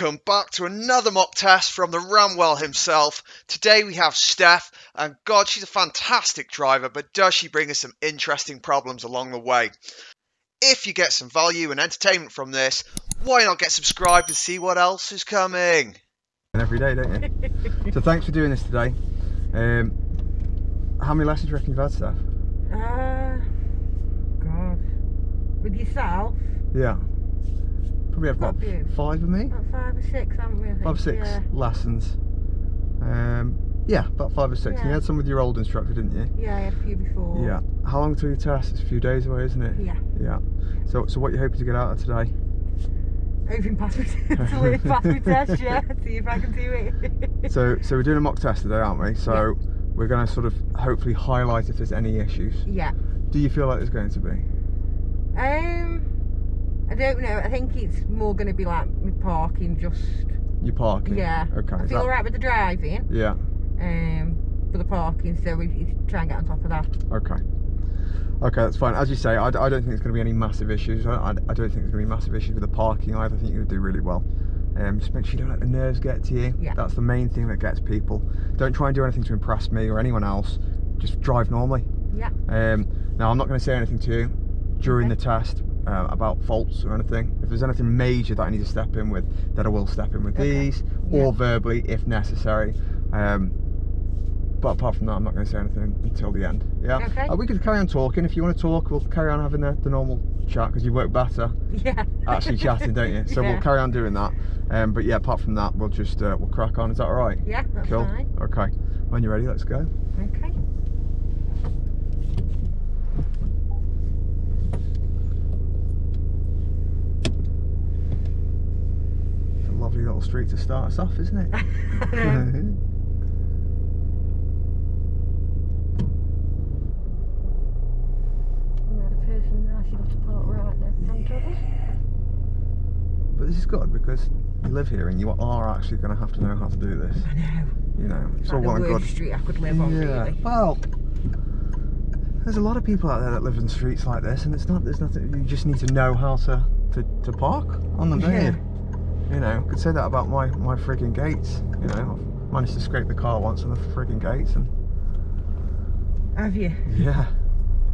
Welcome back to another mock test from the Ramwell himself. Today we have Steph, and God, she's a fantastic driver, but does she bring us some interesting problems along the way? If you get some value and entertainment from this, why not get subscribed and see what else is coming? Every day, don't you? So thanks for doing this today. How many lessons do you reckon you've had, Steph? God. With yourself? Yeah. Probably have about 5 with me. About 5 or 6, haven't we? I think? 5 or 6 lessons. Yeah, about 5 or 6. Yeah. And you had some with your old instructor, didn't you? Yeah, I had a few before. Yeah. How long till your test? It's a few days away, isn't it? Yeah. Yeah. So what are you hoping to get out of today? Hoping pass my test, yeah. See if I can do it. So we're doing a mock test today, aren't we? So yeah. We're going to sort of hopefully highlight if there's any issues. Yeah. Do you feel like there's going to be? I don't know. I think it's more going to be like my parking, just. Your parking? Yeah. Okay. I feel alright with the driving. Yeah. For the parking, so we try and get on top of that. Okay. Okay, that's fine. As you say, I don't think there's going to be any massive issues. I don't think there's going to be massive issues with the parking either. I think you're going to do really well. Just make sure you don't let the nerves get to you. Yeah. That's the main thing that gets people. Don't try and do anything to impress me or anyone else. Just drive normally. Yeah. Now, I'm not going to say anything to you during the test about faults or anything. If there's anything major that I need to step in with, then I will step in with these, or verbally if necessary. But apart from that, I'm not going to say anything until the end. Yeah. Okay. We could carry on talking. If you want to talk, we'll carry on having the normal chat, because you work better actually chatting, don't you? So we'll carry on doing that. But yeah, apart from that, we'll just we'll crack on. Is that all right? Yeah, that's cool. fine. Okay. When you're ready, let's go. Okay. It's a lovely little street to start us off, isn't it? But this is good, because you live here and you are actually going to have to know how to do this. I know. You know, it's like all well and good. Street I could live on, really. Well, there's a lot of people out there that live in streets like this, and there's nothing. You just need to know how to park on them, don't you? You know, I could say that about my frigging gates. You know, I've managed to scrape the car once on the frigging gates, and. Have you? Yeah.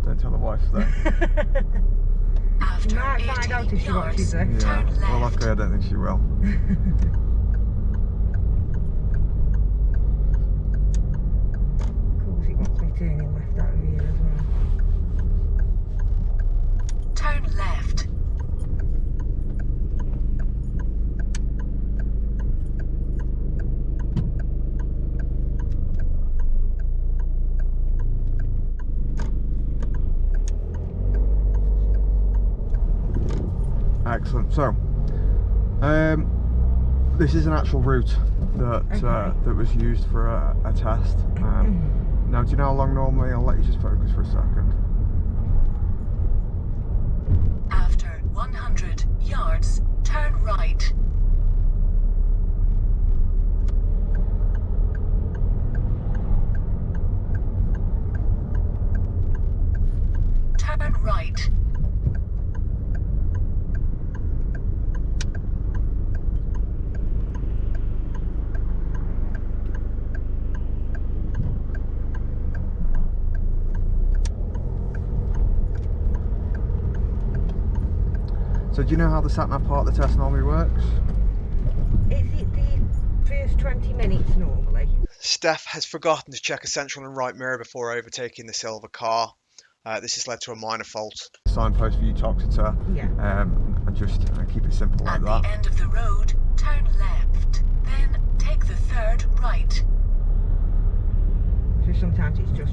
Don't tell the wife that. She might find out if she watches it. Yeah, well, luckily I don't think she will. Of course, it wants me turning left out of here as well. Turn left. Excellent. So, this is an actual route that was used for a test. Now, do you know how long normally? I'll let you just focus for a second. After 100 yards, turn right. Turn right. So do you know how the sat-nav part of the test normally works? Is it the first 20 minutes normally? Steph has forgotten to check a central and right mirror before overtaking the silver car. This has led to a minor fault. Signpost for you Toxeter. Yeah. And just keep it simple like that. At the end of the road, turn left. Then take the third right. So sometimes it's just...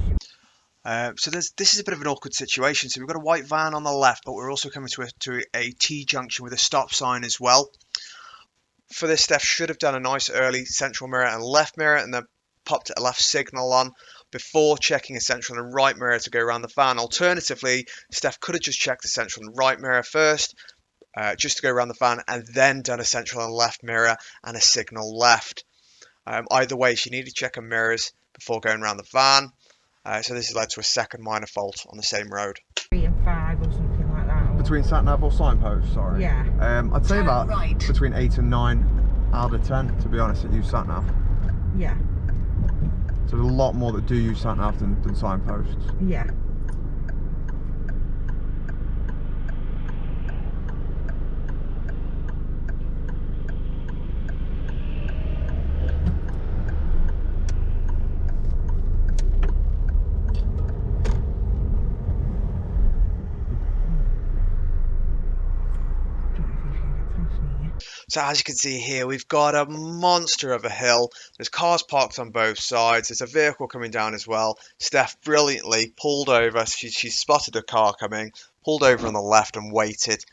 So this is a bit of an awkward situation. So we've got a white van on the left, but we're also coming to a T-junction with a stop sign as well. For this, Steph should have done a nice early central mirror and left mirror, and then popped a left signal on before checking a central and right mirror to go around the van. Alternatively, Steph could have just checked the central and right mirror first, just to go around the van, and then done a central and left mirror and a signal left. Either way, she needed to check her mirrors before going around the van. So this has led to a second minor fault on the same road. 3 and 5 or something like that. Between sat nav or signpost, sorry. Yeah. I'd say about between 8 and 9 out of 10, to be honest, that use sat nav. Yeah. So there's a lot more that do use sat nav than signposts. Yeah. So as you can see here, we've got a monster of a hill. There's cars parked on both sides. There's a vehicle coming down as well. Steph brilliantly pulled over. She spotted a car coming, pulled over on the left and waited.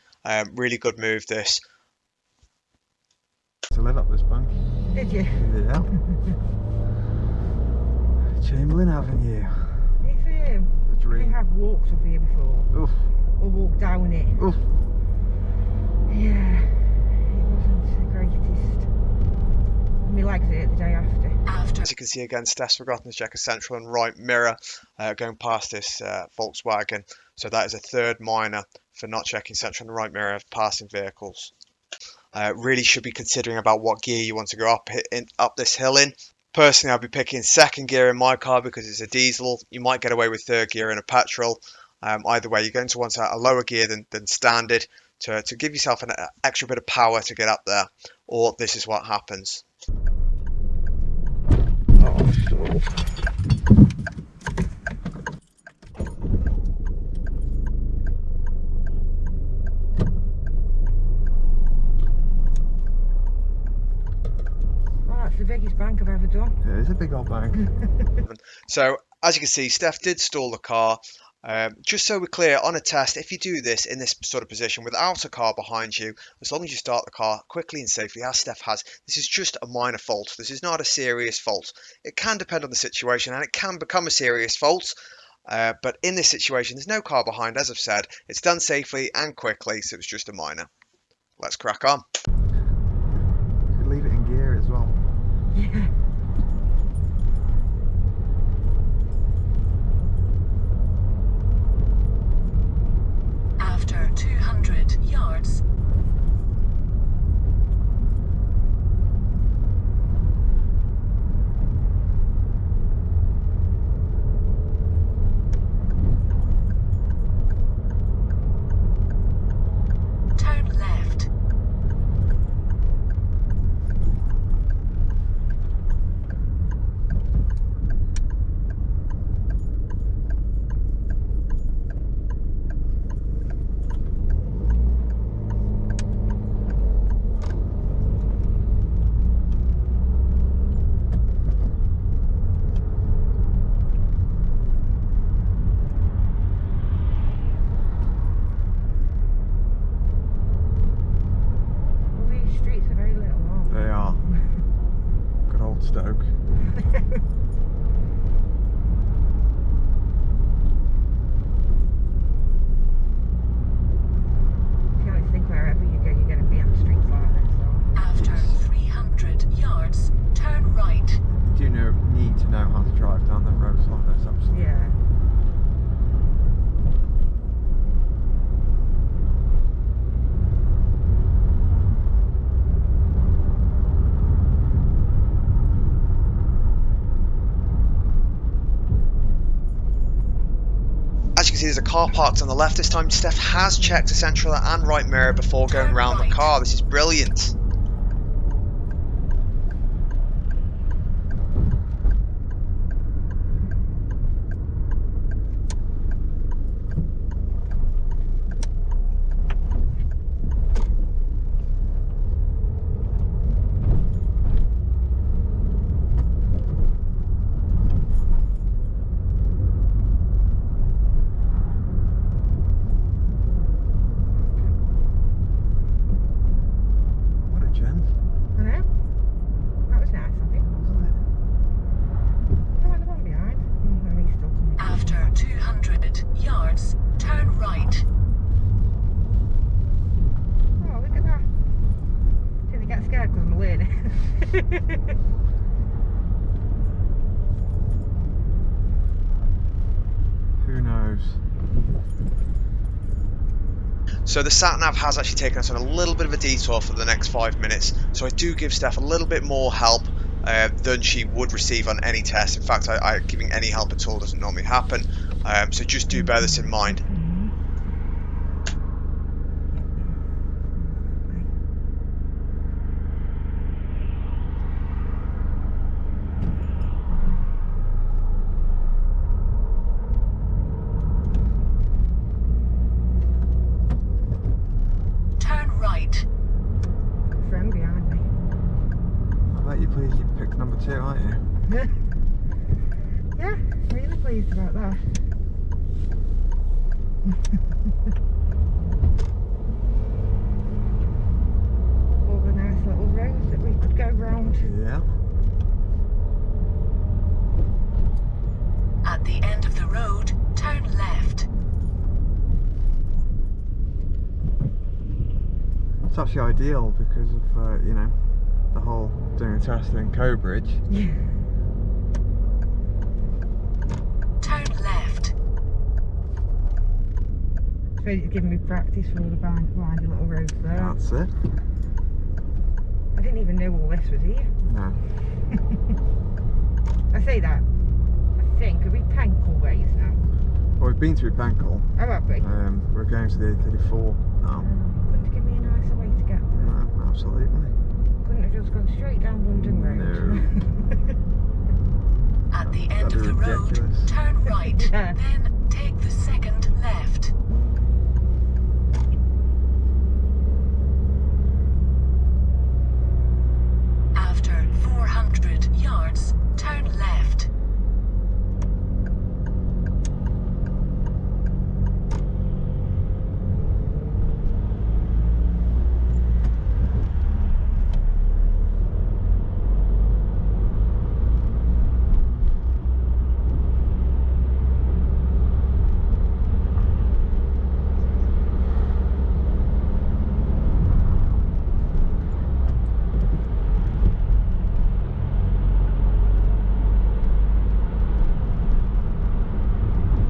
Really good move this. To live up this bank. Did you? Yeah. Chamberlain Avenue. It's The I dream. think I've walked up here before. Oof. Or walked down it. Oof. Yeah. It wasn't the greatest. My legs hurt the day after. As you can see again, Steph's forgotten to check a central and right mirror going past this Volkswagen. So that is a third minor for not checking central and right mirror of passing vehicles. Really should be considering about what gear you want to go up this hill in. Personally, I'd be picking second gear in my car because it's a diesel. You might get away with third gear in a petrol. Either way, you're going to want a lower gear than standard to give yourself an extra bit of power to get up there, or this is what happens. That's the biggest bank I've ever done. It is a big old bank. So as you can see, Steph did stall the car. Just so we're clear, on a test, if you do this in this sort of position without a car behind you, as long as you start the car quickly and safely, as Steph has, this is just a minor fault. This is not a serious fault. It can depend on the situation and it can become a serious fault. But in this situation, there's no car behind, as I've said. It's done safely and quickly, so it's just a minor. Let's crack on. You could leave it in gear as well. Yeah. After 200 yards, turn left. All these streets are very little, aren't They are. Good old Stoke. You always think wherever you go, you're going to be on streets like this. So. After 300 yards, turn right. You do need to know how to drive down the roads like this, absolutely. Yeah. As you can see, there's a car parked on the left this time. Steph has checked the central and right mirror before going Turn round the right. car. This is brilliant. What a gent. I know. That was nice, I think. I like the one behind. Where he's still coming. After 200 yards, turn right. Oh, look at that. Didn't get scared because I'm a learner. Who knows? So the sat-nav has actually taken us on a little bit of a detour for the next 5 minutes. So I do give Steph a little bit more help than she would receive on any test. In fact, giving any help at all doesn't normally happen. So just do bear this in mind. Turn right. Friend behind me. I bet you're pleased you picked number 2, aren't you? Yeah, really pleased about that. All the nice little roads that we could go round. Yeah. At the end of the road, turn left. It's actually ideal because of, you know, the whole doing a test in Cobridge. Yeah. Turn left. I suppose it's giving me practice for all the windy little roads there. That's it. I didn't even know all this was here. No. I say that. I think, are we Penkle ways now? Well, we've been through Penkle. Oh, have we? We're going to the A34 now. Couldn't you give me a nicer way to get there? No, absolutely. Couldn't have just gone straight down London Road? At the end That'd of be the road, ridiculous. turn right. Yeah. Then take the second left. After 400 yards, turn left.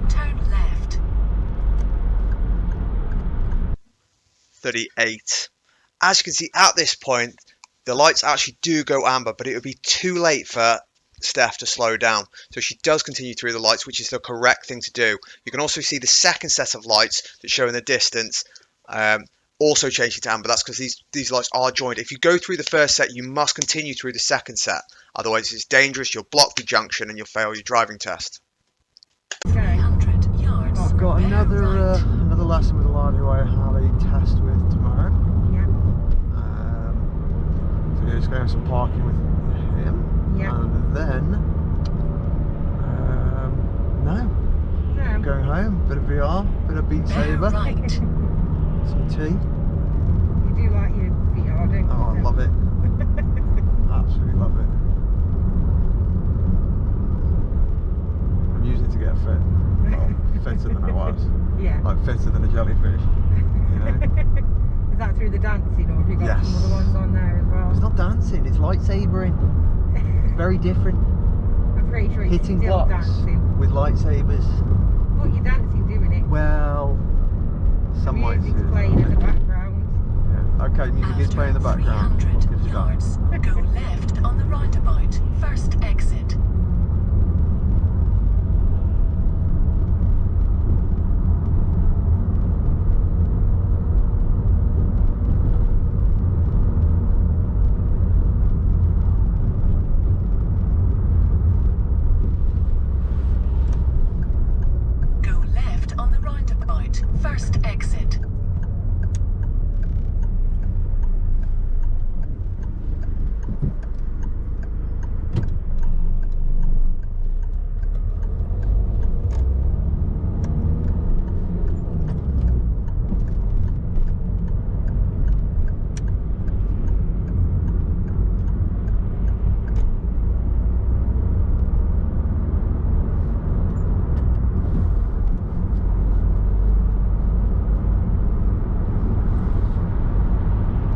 Turn left. 38. As you can see at this point, the lights actually do go amber, but it would be too late for Steph to slow down. So she does continue through the lights, which is the correct thing to do. You can also see the second set of lights that show in the distance also changing to amber. That's because these lights are joined. If you go through the first set, you must continue through the second set. Otherwise, it's dangerous. You'll block the junction and you'll fail your driving test. 300 yards. I've got bear another right. another lesson with a lad who I have a test with tomorrow. Yeah. So we're just going to have some parking with him. Yeah. And then, No. going home. Bit of VR, bit of Beat Bear Saber, right. some tea. You do like your VR, don't you? Oh, I love it. Absolutely love it. I'm using it to get fit. Well, fitter than I was. Yeah. Like fitter than a jellyfish. You know? Is that through the dancing, or have you got Yes. some other ones on there as well? It's not dancing, it's lightsabering. It's very different. I'm pretty sure it's Hitting still blocks dancing. with lightsabers. But you're dancing doing it. Well, some the music's lightsabers. playing in the background. Yeah. Okay, music is playing in the background. What 300 gives you that? yards. Go left on the roundabout. First exit. Go left on the roundabout. First exit.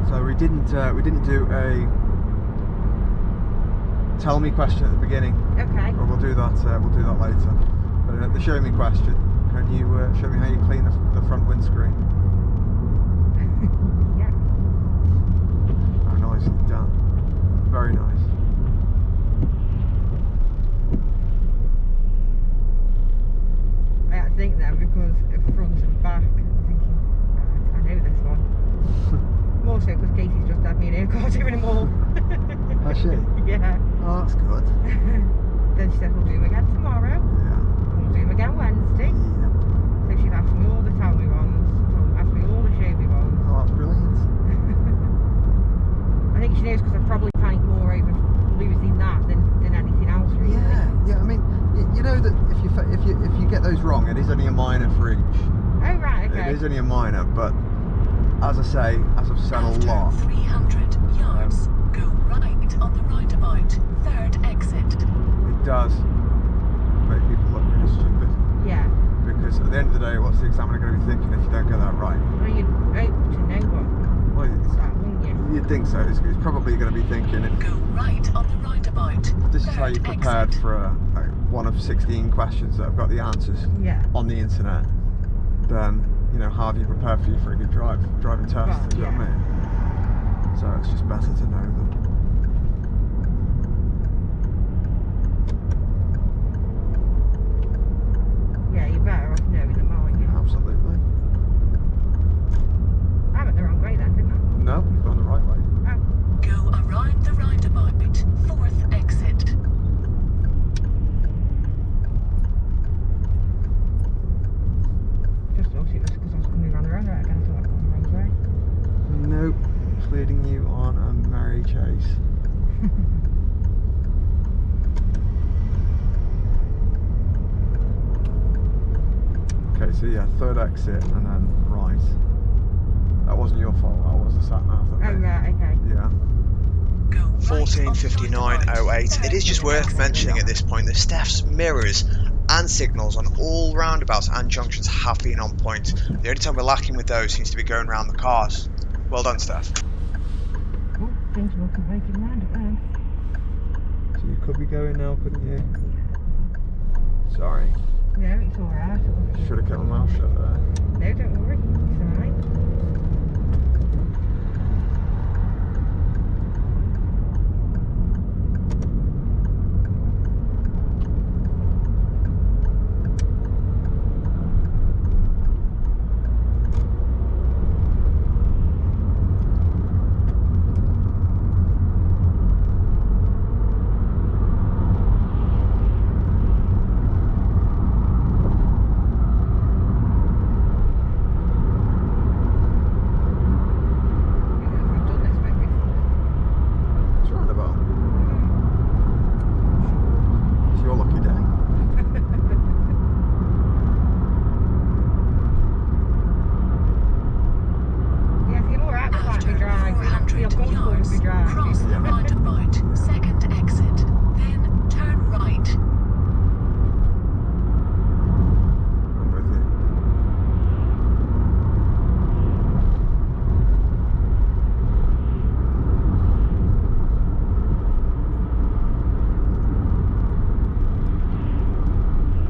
So we didn't do a tell me question at the beginning. Okay. Or we'll do that later. But the show me question. Can you show me how you clean the front windscreen? Yeah. Very nicely done. Very nice. I had to think then because of front and back. I'm thinking, right, I know this one. More so because Casey's just had me in her car doing them all. Has she? Yeah. Oh, that's good. Then she said we'll do them again tomorrow. Yeah. We'll do them again Wednesday. Yeah. So she's asked me all the tell me ones, asked me all the show me ones. Oh, that's brilliant. I think she knows because I probably panic more over losing that than anything else really. Yeah. I mean, you know that if you get those wrong, it is only a minor for each. Oh right, okay. It is only a minor, but as I say, as I've said a After lot, 300 yards, go right on the roundabout, third exit. it does make people look really stupid. Yeah. Because at the end of the day, what's the examiner going to be thinking if you don't get that right? Well, you'd hope to know what Well, that, wouldn't you? you'd think so. It's probably going to be thinking if Go right on the roundabout, this is how you third prepared exit. for one of 16 questions that have got the answers Yeah. on the internet, then how have you prepared for a good driving test? Well, Do you know what I mean? So it's just better to know them. Yeah, you're better off knowing them, aren't you? Absolutely. I went the wrong way then, didn't I? No, you've gone the right way. Oh. Go around the roundabout, fourth exit. Just thought it was because I was coming around the roundabout again. I thought I'd gone the wrong way. Nope. It's leading you on a merry chase. Okay, so yeah, third exit and then right. That wasn't your fault, that was the sat nav. Oh right, okay. Yeah. Go right on the 14:59:08. It is just third worth exit. mentioning at this point that Steph's mirrors and signals on all roundabouts and junctions have been on point. The only time we're lacking with those seems to be going around the cars. Well done, Steph. Oh, things were making round at then. So you could be going now, couldn't you? Sorry. No, it's alright. Should have kept my mouth shut there. No, don't worry. It's alright. It's roundabout. It's your lucky day. Yeah, see, I'm alright with like me After driving. I feel 400 comfortable yards, with me driving. cross the Yeah. roundabout, second exit, then turn right. I'm with you.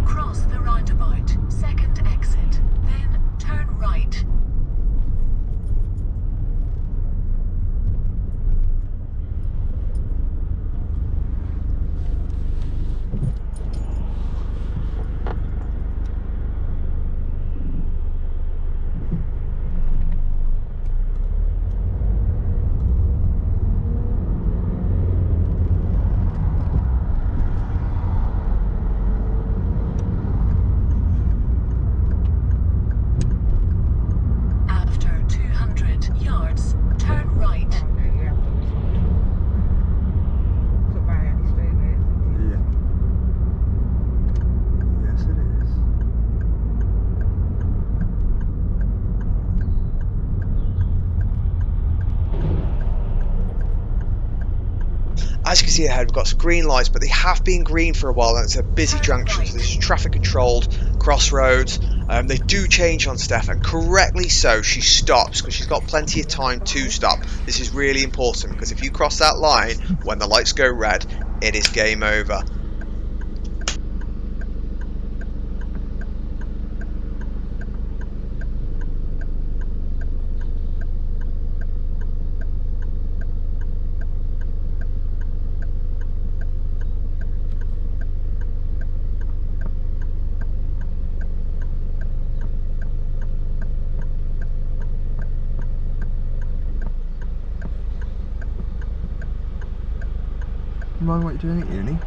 Cross the roundabout, second exit, then turn right. After 200 yards, turn right. Oh no, yeah, I've done this one. It's up by Eddie Stone, isn't it? Yeah. Yes, it is. As you can see ahead, we've got some green lights, but they have been green for a while, and it's a busy junction, so this is traffic controlled crossroads. They do change on Steph, and correctly so. She stops because she's got plenty of time to stop. This is really important because if you cross that line when the lights go red, it is game over. remind me what you're doing at uni?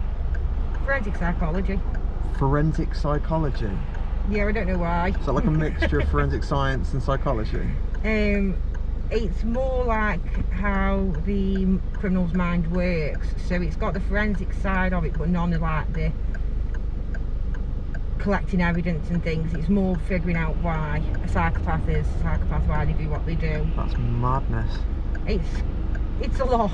Forensic psychology. Forensic psychology. Yeah, I don't know why. Is that like a mixture of forensic science and psychology? It's more like how the criminal's mind works. So it's got the forensic side of it, but none of like the collecting evidence and things. It's more figuring out why a psychopath is a psychopath, why they do what they do. That's madness. It's a lot.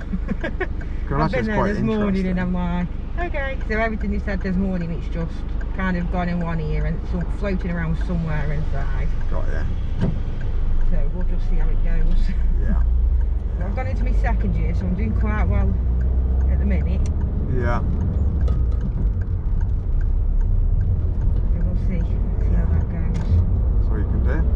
I've been there this morning and I'm like, okay. So everything they said this morning, it's just kind of gone in one ear and it's floating around somewhere inside. Got ya. So we'll just see how it goes. Yeah. I've gone into my second year, so I'm doing quite well at the minute. Yeah. So we'll see how that goes. That's all you can do.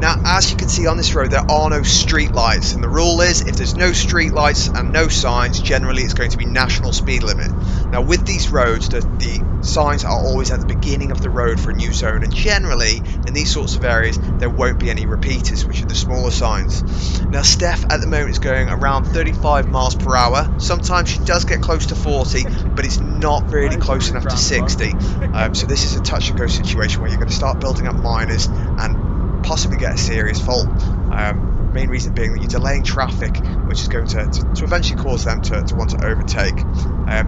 Now, as you can see on this road, there are no street lights, and the rule is if there's no street lights and no signs, generally it's going to be national speed limit. Now, with these roads, the signs are always at the beginning of the road for a new zone, and generally in these sorts of areas there won't be any repeaters, which are the smaller signs. Now, Steph at the moment is going around 35 miles per hour. Sometimes she does get close to 40, but it's not really close enough to 60. So this is a touch and go situation where you're going to start building up minors and possibly get a serious fault. Main reason being that you're delaying traffic, which is going to eventually cause them to want to overtake.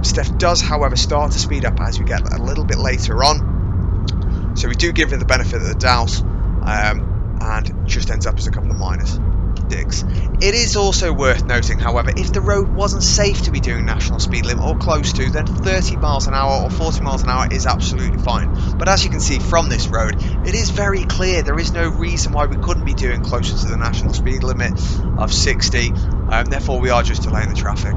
Steph does, however, start to speed up as we get a little bit later on, so we do give her the benefit of the doubt, and just ends up as a couple of minors. It is also worth noting, however, if the road wasn't safe to be doing national speed limit or close to, then 30 miles an hour or 40 miles an hour is absolutely fine. But as you can see from this road, it is very clear there is no reason why we couldn't be doing closer to the national speed limit of 60, therefore we are just delaying the traffic.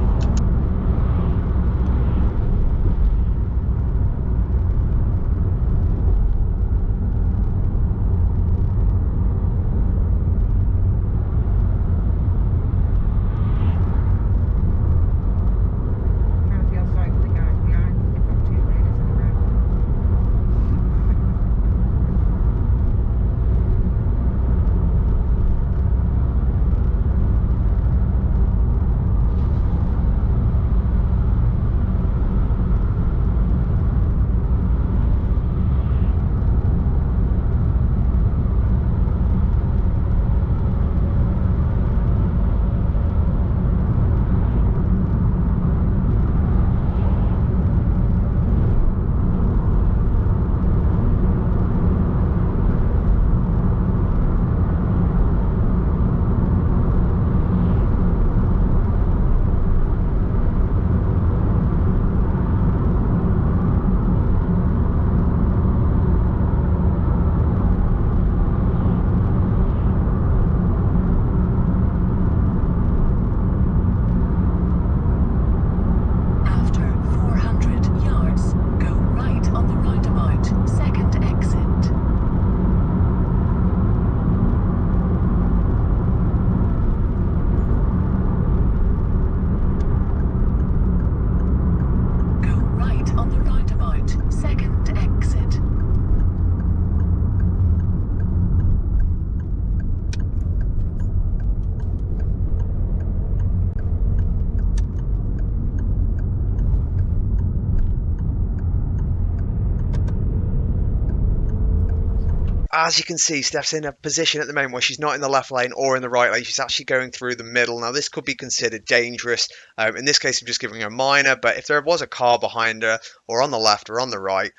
As you can see, Steph's in a position at the moment where she's not in the left lane or in the right lane. She's actually going through the middle. Now, this could be considered dangerous. In this case, I'm just giving her a minor, but if there was a car behind her or on the left or on the right,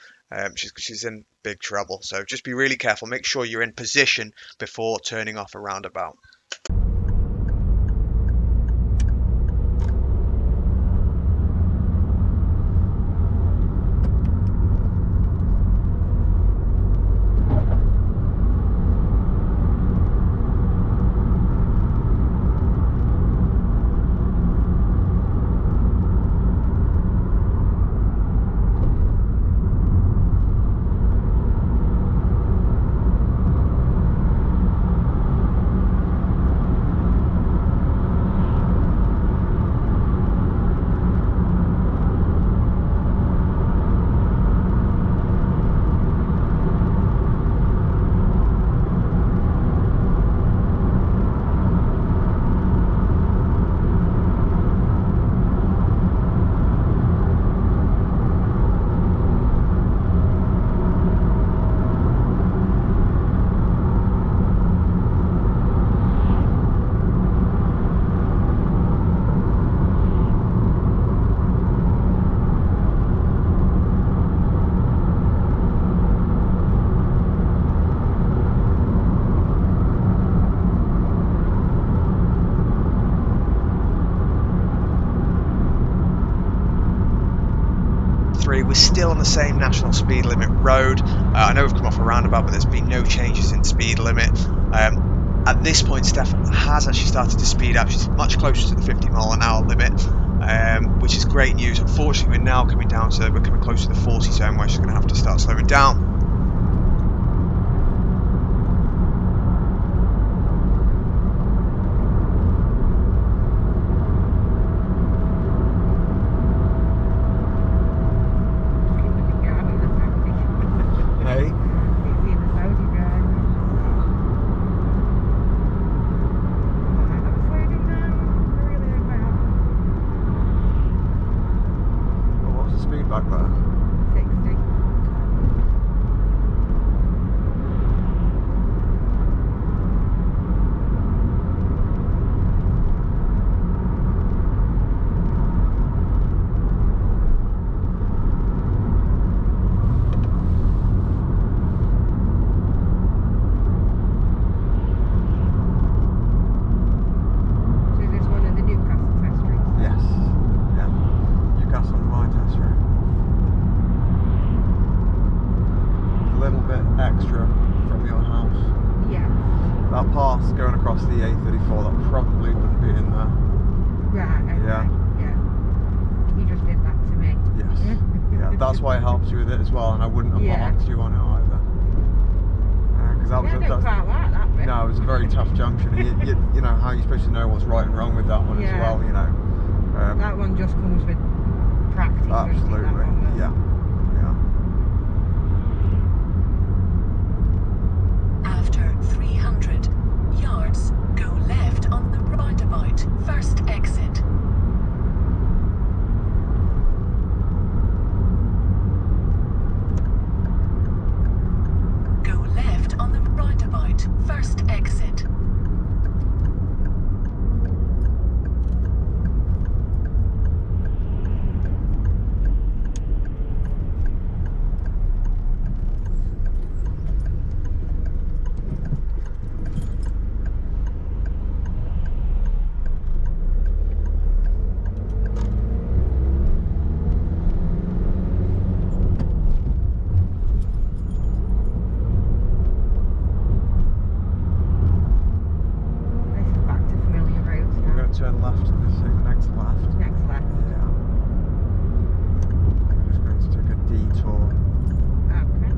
she's in big trouble. So just be really careful. Make sure you're in position before turning off a roundabout. 3. We're still on the same national speed limit road. I know we've come off a roundabout, but there's been no changes in speed limit. At this point, Steph has actually started to speed up. She's much closer to the 50-mile-an-hour limit, which is great news. Unfortunately, we're now coming closer to the 40 zone, where she's going to have to start slowing down. Going across the A34, that probably wouldn't be in there. Right, okay. Yeah. You just did that to me. Yes. Yeah, that's why I helped you with it as well, and I wouldn't have marked you on it either. Because that was I don't quite like that bit. No, it was a very tough junction. You know how you're supposed to know what's right and wrong with that one as well. You know. That one just comes with practice. Absolutely. Yeah. After 300 yards, go left on the roundabout, first exit. Go left on the roundabout, first exit. Turn left, this is the next left. Next left. Yeah. I'm just going to take a detour. Okay.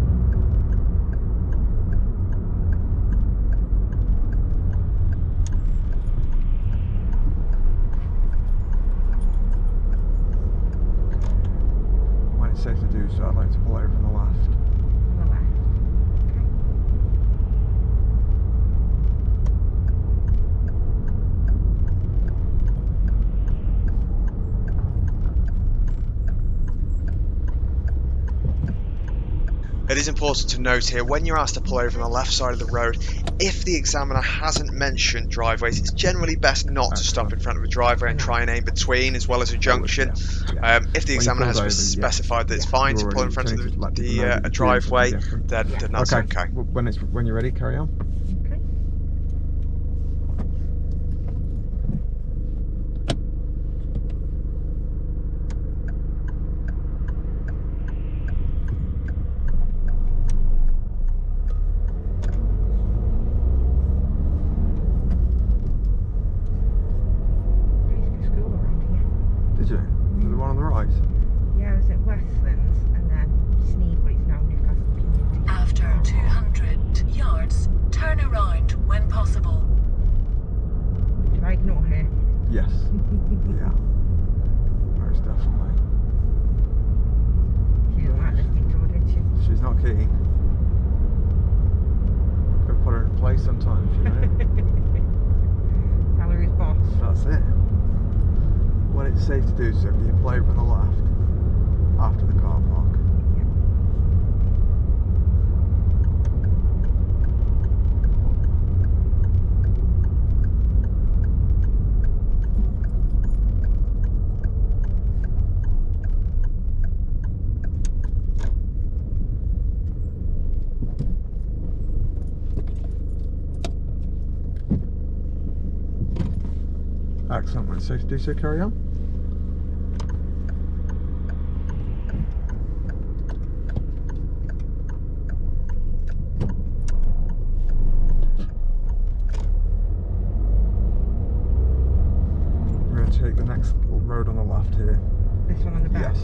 When it's safe to do so, I'd like to pull over on the left. On the left. It is important to note here, when you're asked to pull over on the left side of the road, if the examiner hasn't mentioned driveways, it's generally best not to stop in front of a driveway and try and aim between as well as a junction. If the examiner has specified that it's fine to pull in front of a driveway, then that's okay. When you're ready, carry on. Okay. Yeah, I was at Westlands and then Sneed, but it's now Newcastle Community. After 200 yards, turn around when possible. Do I ignore her? Yes. Yeah. Most definitely. She didn't like this detour, did she? She's not keen. Got to put her in place sometimes, you know. Tell her his boss. That's it. When it's safe to do so, you pull over on the left after the car park. Excellent. When it's safe to do so, carry on. take the next road on the left here. This one on the back? Yes.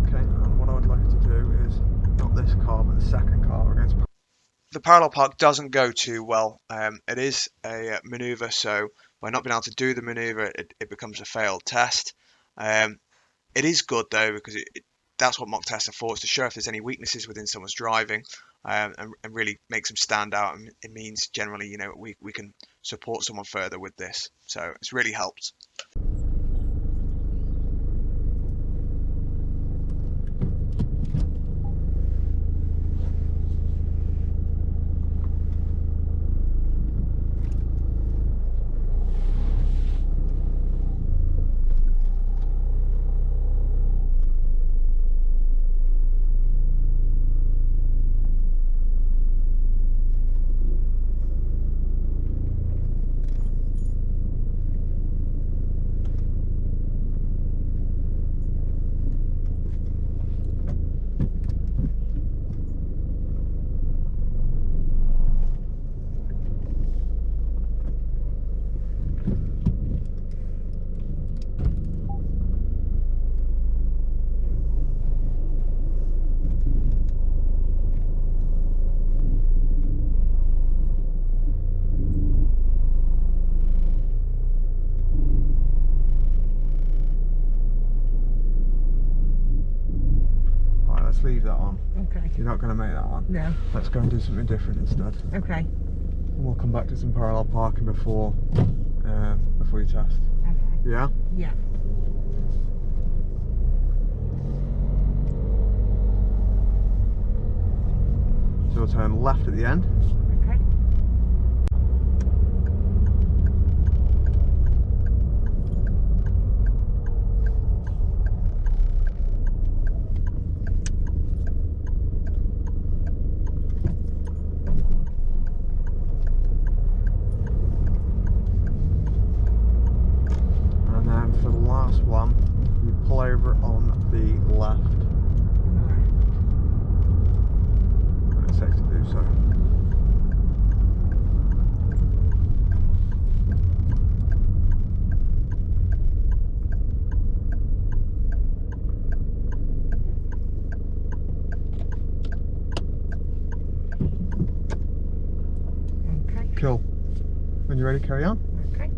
Okay, and what I would like to do is, not this car, but the second car, we're going to... The parallel park doesn't go too well. It is a manoeuvre, so by not being able to do the manoeuvre, it becomes a failed test. It is good though, because that's what mock tests are for, is to show if there's any weaknesses within someone's driving, and really makes them stand out. And it means generally, you know, we can support someone further with this. So it's really helped. Leave that on. Okay. You're not going to make that on. No. Let's go and do something different instead. Okay. And we'll come back to some parallel parking before you test. Okay. Yeah? Yeah. So we'll turn left at the end. Okay. And then for the last one, you pull over on the left. And it's safe to do so. Okay. Cool. When you're ready, carry on. Okay.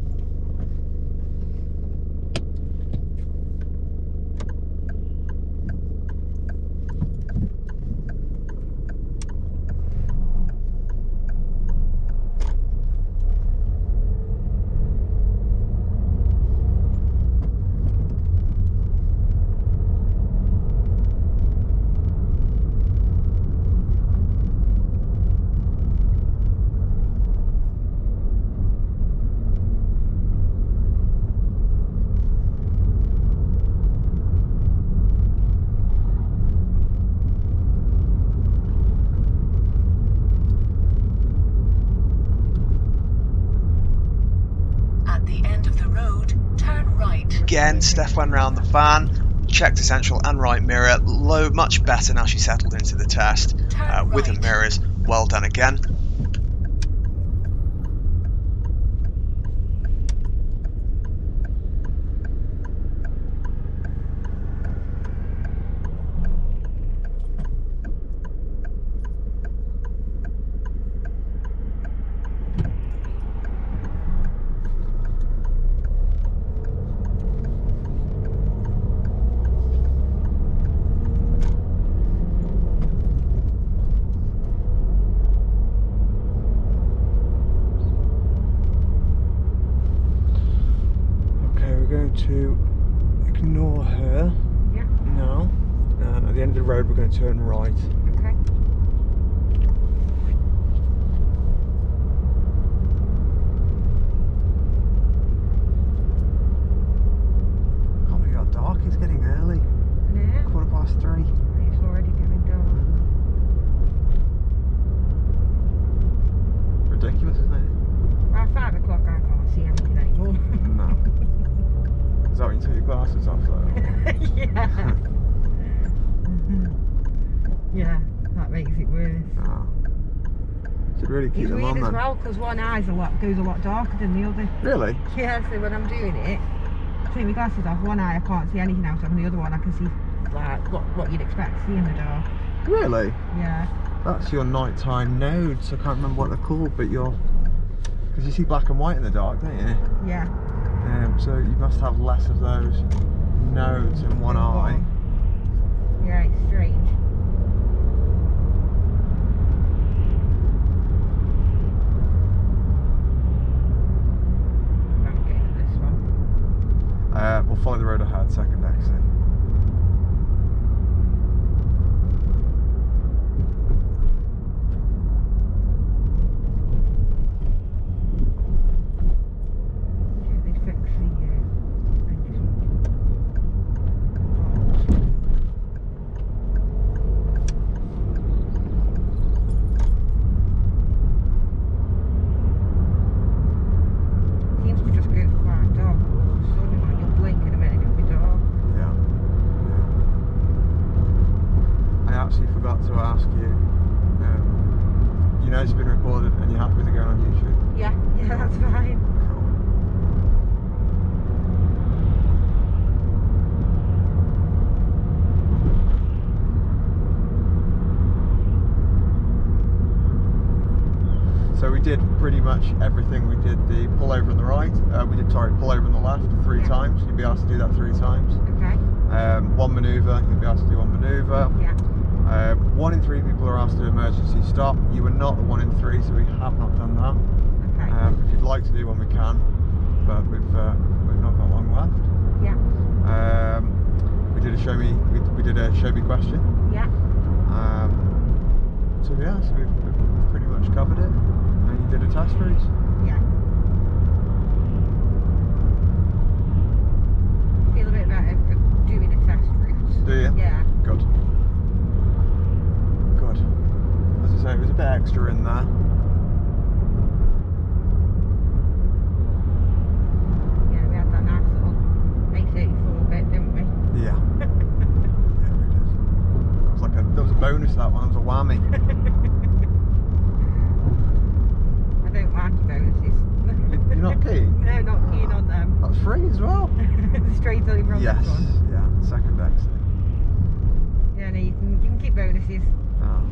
At the end of the road, turn right. Again, Steph went round the van, checked the central and right mirror, much better now she settled into the test with the mirrors. Well done again. To ignore her. Yeah. Now, and at the end of the road we're going to turn right. Okay. Can't believe how dark it's getting early. Yeah. 3:15. It's already getting dark. Ridiculous, isn't it? By 5 o'clock I can't see anything anymore. No. Is that when you take your glasses off though? Yeah. Yeah, that makes it worse. Oh. Should really keep It's them weird on as then. well because one goes a lot darker than the other. Really? Yeah, so when I'm doing it, take my glasses off, one eye I can't see anything else, and the other one I can see like what you'd expect to see in the dark. Really? Yeah. That's your nighttime nodes. I can't remember what they're called, but because you see black and white in the dark, don't you? Yeah. So you must have less of those nodes in one eye. Yeah, it's strange. I'm getting this one. We'll follow the road ahead, second exit. They fix the engine. Seems to just go quite dark all of a sudden, like you'll blink in a minute and it'll be dark. Yeah. I actually forgot to ask you. You know it's been recorded and you're happy with it going on YouTube? Yeah, that's fine. Cool. So we did pretty much everything. We did the pull over on the right. Pull over on the left 3 Yeah. times. You'll be asked to do that 3 times. Okay. One manoeuvre, you'll be asked to do 1 manoeuvre. Yeah. 1 in 3 people are asked to do emergency stop. You were not the 1 in 3, so we have not done that. Okay. If you'd like to do one, we can, but we've not got long left. Yeah. We did a show me question. Yeah. So we've pretty much covered it. And you did a test route. Yeah. Feel a bit better of doing a test route. Do you? Yeah. Good. Good. As I say, it was a bit extra in there. Yeah, we had that nice little A34 bit, didn't we? Yeah. Yeah, we did. That was a bonus, that one. That was a whammy. I don't like bonuses. You're not keen? No, not keen on them. That's free as well. Straight over on Yes. this one. Yeah. Second exit. Yeah, no, you can keep bonuses. Oh.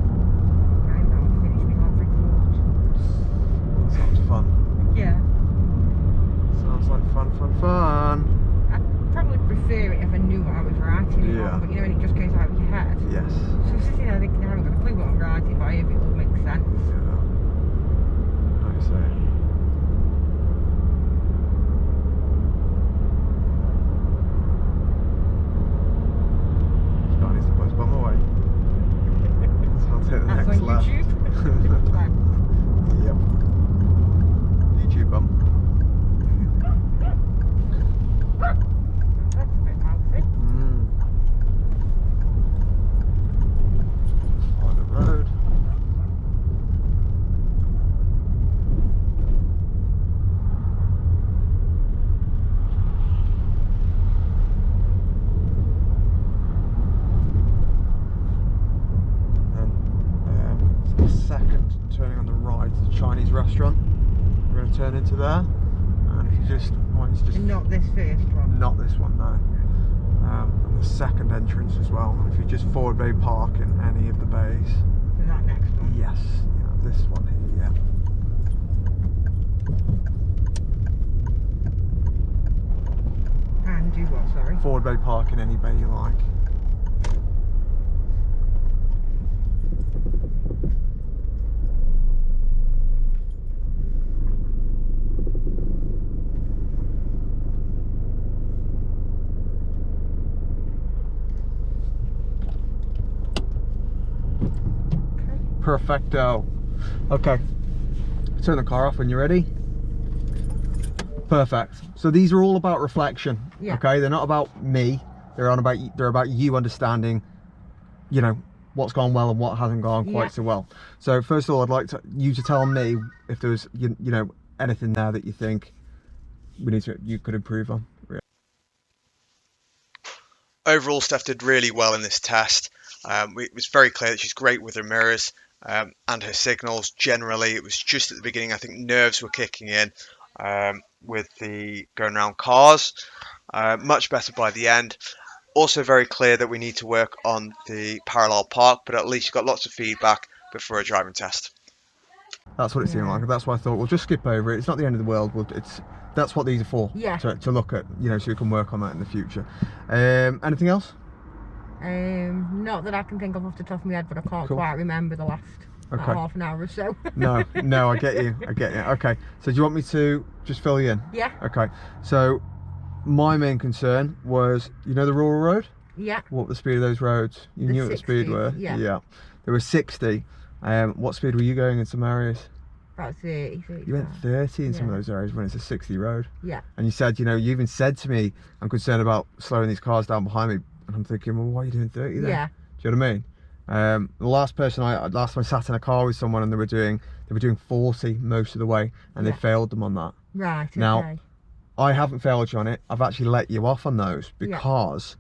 Okay, now I've finished my lab report. That sounds fun. Yeah. Sounds like fun. I'd probably prefer it if I knew what I was writing it Yeah. on, but you know when it just goes out of your head. Yes. So I'm sitting there thinking I haven't got a clue what I'm writing, but I hope it all makes sense. Yeah. Like you say. Scott needs to put his bum away. So I'll take the That's next on left. YouTube. Right. Yep. YouTube bum. That's a bit mouthy. Follow the road. And the second turning on the right is a Chinese restaurant. We're going to turn into there, and if you just want to just not this first one. not this one, no. And the second entrance as well. If you just forward bay park in any of the bays. So that next one. Yes, yeah, this one here, yeah. And do what? Sorry. Forward bay park in any bay you like. Perfecto. Okay, turn the car off when you're ready. Perfect. So these are all about reflection. Yeah. Okay, they're not about me. They're about you understanding, you know, what's gone well and what hasn't gone quite so well. So first of all, I'd like you to tell me if there was you know anything there that you think you could improve on. Overall, Steph did really well in this test. It was very clear that she's great with her mirrors and her signals. Generally, it was just at the beginning, I think nerves were kicking in with the going around cars. Much better by the end. Also very clear that we need to work on the parallel park, but at least you got lots of feedback before a driving test. That's what it seemed like. That's why I thought we'll just skip over it. It's not the end of the world. That's what these are for. Yeah. To look at, you know, so we can work on that in the future. Anything else? Not that I can think of off the top of my head, but I can't quite remember the last half an hour or so. No, I get you. Okay, so do you want me to just fill you in? Yeah. Okay, so my main concern was, you know, the rural road? Yeah. What the speed of those roads? You knew what the speed were? Yeah. There was 60. What speed were you going in some areas? About 30. You went 30 in some of those areas when it's a 60 road. Yeah. And you said, you know, you even said to me, I'm concerned about slowing these cars down behind me. And I'm thinking, well, why are you doing 30 then? Yeah. Do you know what I mean? The last time I sat in a car with someone and they were doing 40 most of the way, and they failed them on that. Right. Okay. Now, I haven't failed you on it. I've actually let you off on those because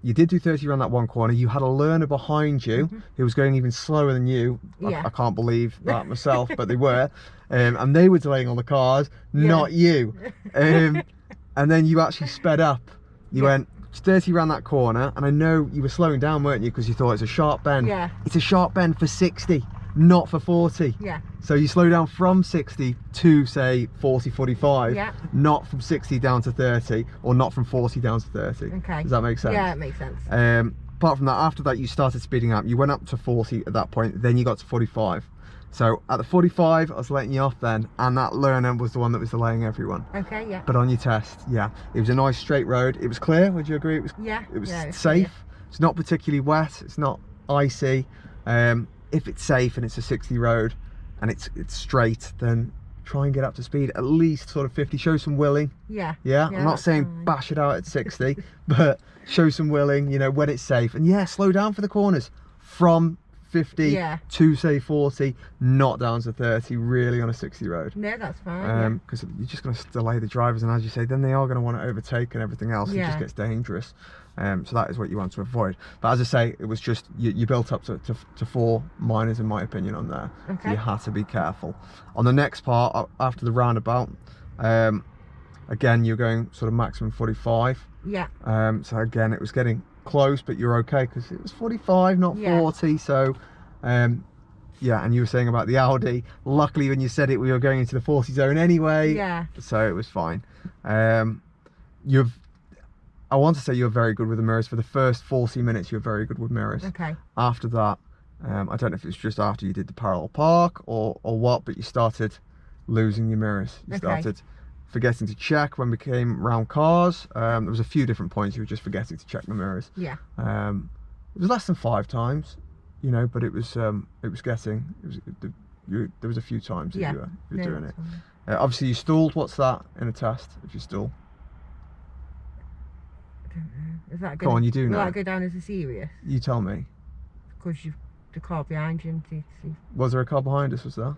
you did do 30 around that one corner. You had a learner behind you who was going even slower than you. I can't believe that myself, but they were. And they were delaying on the cars, not you. And then you actually sped up. You went 30 around that corner, and I know you were slowing down, weren't you, because you thought it's a sharp bend. Yeah. It's a sharp bend for 60, not for 40. Yeah. So you slow down from 60 to say 40, 45, not from 60 down to 30, or not from 40 down to 30. Okay. Does that make sense? Yeah, it makes sense. Apart from that, after that you started speeding up. You went up to 40 at that point, then you got to 45. So at the 45, I was letting you off then, and that learner was the one that was delaying everyone. Okay, yeah. But on your test, it was a nice straight road. It was clear. Would you agree? It was. It was safe. Clear. It's not particularly wet. It's not icy. If it's safe and it's a 60 road, and it's straight, then try and get up to speed. At least sort of 50. Show some willing. Yeah. I'm not saying bash it out at 60, but show some willing. You know, when it's safe, and slow down for the corners from 50 to say 40, not down to 30, really on a 60 road. No, that's fine. Because you're just going to delay the drivers, and as you say, then they are going to want to overtake and everything else. It just gets dangerous. So that is what you want to avoid. But as I say, it was just you built up to 4 minors in my opinion on there. So you had to be careful. On the next part after the roundabout, again you're going sort of maximum 45. So again it was getting close, but you're okay because it was 45, not 40. So and you were saying about the Audi, luckily when you said it we were going into the 40 zone anyway, so it was fine. I want to say you're very good with the mirrors. For the first 40 minutes you're very good with mirrors. After that, I don't know if it was just after you did the parallel park or what, but you started losing your mirrors. You started forgetting to check when we came round cars. There was a few different points you were just forgetting to check the mirrors. It was less than 5 times, you know, but it was getting. There was a few times that you were doing it. Obviously you stalled. What's that in a test if you stall? I don't know. Is that Come on, you do know. Will that go down as a serious? You tell me. Because the car behind you. Was there a car behind us? Was there?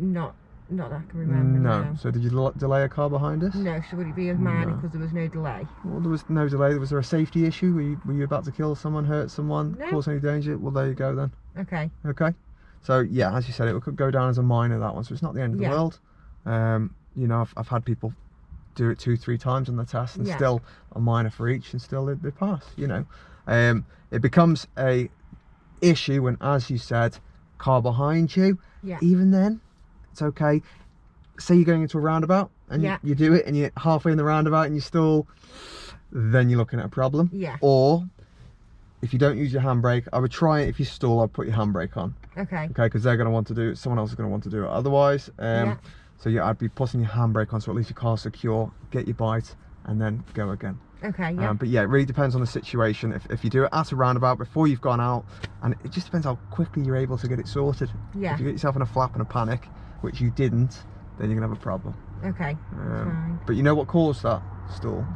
Not that I can remember. No. So did you delay a car behind us? No. So would it be as minor because there was no delay? Well, there was no delay. Was there a safety issue? Were you about to kill someone, hurt someone, cause any danger? Well, there you go then. Okay. So yeah, as you said, it could go down as a minor, that one, so it's not the end of the world. You know, I've had people do it 2-3 times on the test and still a minor for each, and still they pass, you know. It becomes a issue when, as you said, car behind you. Even then it's okay. Say you're going into a roundabout and you do it and you're halfway in the roundabout and you stall, then you're looking at a problem. Or if you don't use your handbrake, I would try it. If you stall, I'd put your handbrake on. Okay, because they're going to want to do it, someone else is going to want to do it otherwise. So yeah, I'd be putting your handbrake on, so at least your car's secure, get your bite, and then go again. But yeah, it really depends on the situation. If you do it at a roundabout before you've gone out, and it just depends how quickly you're able to get it sorted. If you get yourself in a flap and a panic, which you didn't, then you're gonna have a problem. Fine. But you know what caused that stall?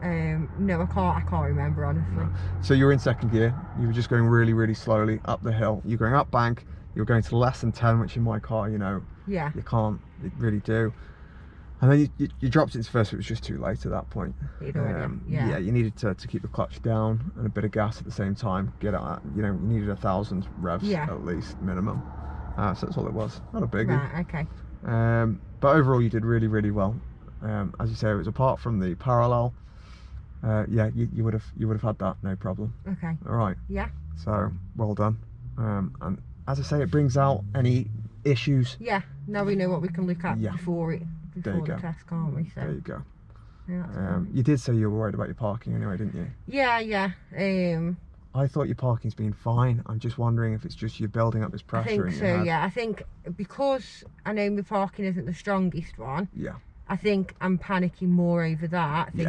No, I can't remember, honestly. No. So you were in second gear, you were just going really, really slowly up the hill. You're going up bank, you're going to less than 10, which in my car, you know, you can't really do. And then you dropped it into first, but it was just too late at that point. Yeah, you needed to keep the clutch down and a bit of gas at the same time. Get out, you know, you needed 1,000 revs at least, minimum. So that's all it was. Not a biggie. Right, okay. But overall, you did really, really well. As you say, it was apart from the parallel. Yeah, you would have had that, no problem. Okay. All right. Yeah. So well done. And as I say, it brings out any issues. Yeah. Now we know what we can look at before the test, can't we? So. There you go. Yeah, you did say you were worried about your parking anyway, didn't you? Yeah. I thought your parking's been fine. I'm just wondering if it's just you building up this pressure. I think in so. your head. Yeah, I think because I know my parking isn't the strongest one. Yeah. I think I'm panicking more over that, thinking